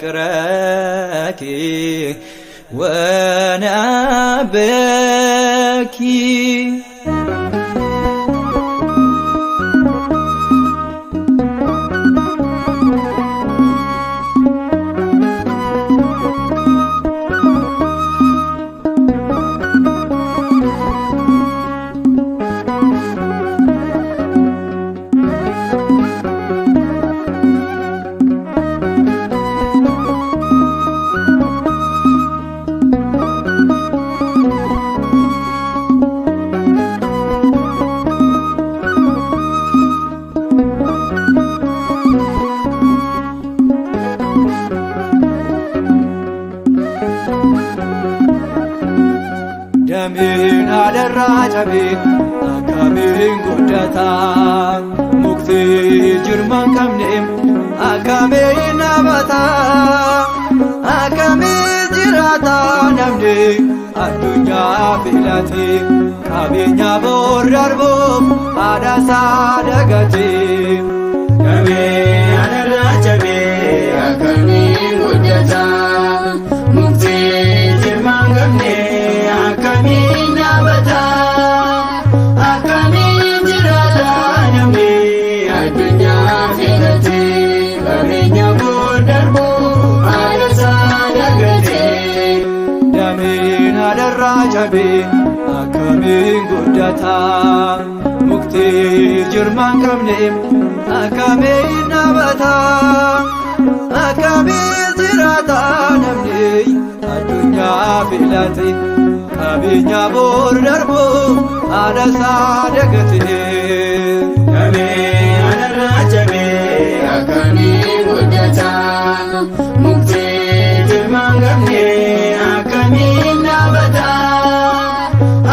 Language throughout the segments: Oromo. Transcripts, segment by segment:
ናፈቅረኪ ወነአብኪ Damin adarra cabe akamin guddata mukti jirman kamneem akamin nabata akamin jirata namne adunya filati kabinya bordarbo adasa dagati Damin adarra cabe akamin guddata mukti jirman kamneem akamin nabata akamin jirata namne adunya filati kabinya bordarbo adasa dagati Damin adarra cabe akamin guddata mukti jirman kamneem akamin nabata akamin jirata namne adunya filati kabinya bordarbo adasa dagati Damin adarra cabe akamin guddata mukti jirman kamneem akamin nabata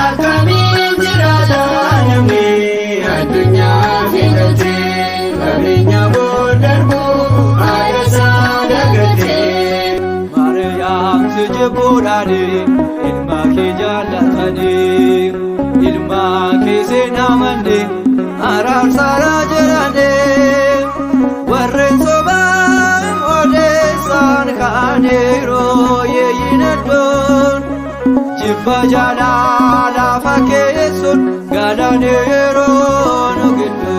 akamin jirata namne adunya filati kabinya bordarbo adasa dagati Maryam sijibodani ilma ke jalatani ilma ke senamani ararsara jirane warren soban odesan kanero yeyinadon jibba jalala fakesun galanero nugiddo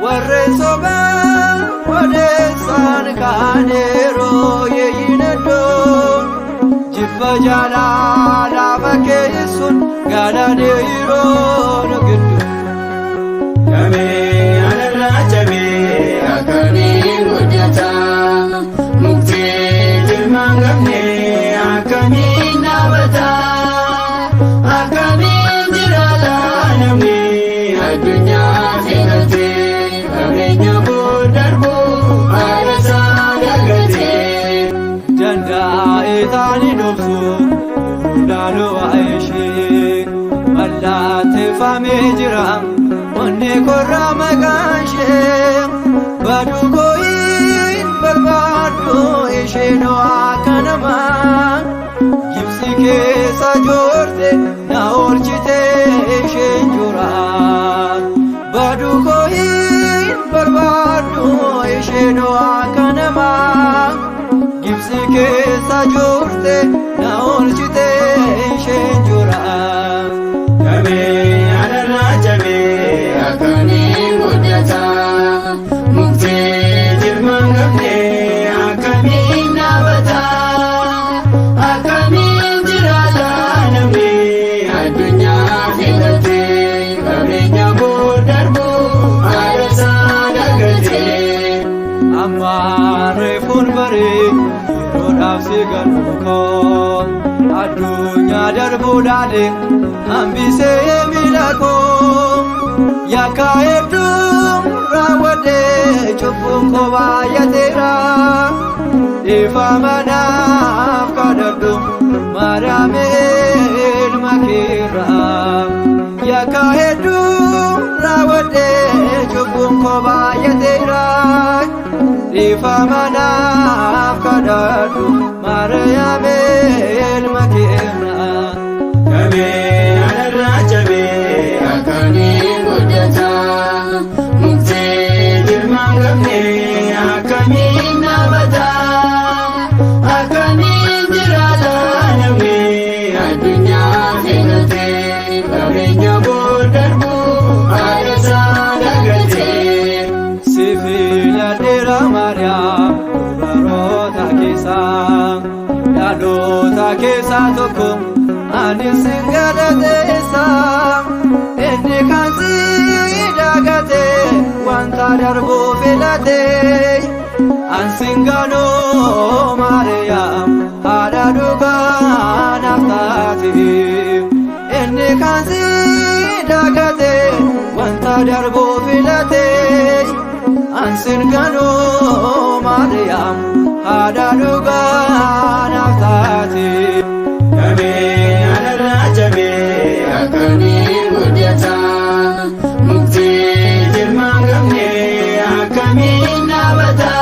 warren soban odesan kanero yeyinadon jibba jalala fakesun galanero nugiddo Damin adarra cabe akamin guddata mukti jirman kamneem akamin nabata akamin jirata namne adunya filati kabinya bordarbo adasa dagati Danda'itani nobsu Ulalo aishi Allate fame jiram Onne korra maganshe Badu koin barbadu isheno akanama Gibsi keessa jorte na orchite ishen jura Badu koin barbadu isheno akanama Gibsi keessa jorte na orchite ishen jura Damin adarra cabe akamin guddata mukti jirman kamneem akamin nabata akamin jirata namne adunya filati kabinya bordarbo adasa dagati Amma refun bare yerodhaaf si galuko adunya darbo dade hambisee milako yakka hedduu raawwadhe cubbuun koo baay'ateera ifa manaaf kadhadhu Maariyaamee ilma keerraa yakka hedduu raawwadhe cubbuun koo baay'ateera ifa manaaf kadhadhu Maariyaamee ilma keerraa Damin adarra cabe akamin guddata mukti jirman jirmaan gamne akkamiin dhaabata akkamiin jiraata namni addunyaa seenate qabeenya booddarbu haadhasaa dagate sibiila dheeraa maariyaam dubaroota keessaa dhaloota keessaa tokko ani sin galateessa inni kan si dagate wanta darbu filate an sin ganoo maariyaam haadha dhugaa naaf taate inni kan si dagate wanta darbu filate an sin ganoo maariyaam haadha dhugaa naaf taate qabeenya narraa jabee akkamiin guddata muktii jirmaan gamne akkamiin dhaabata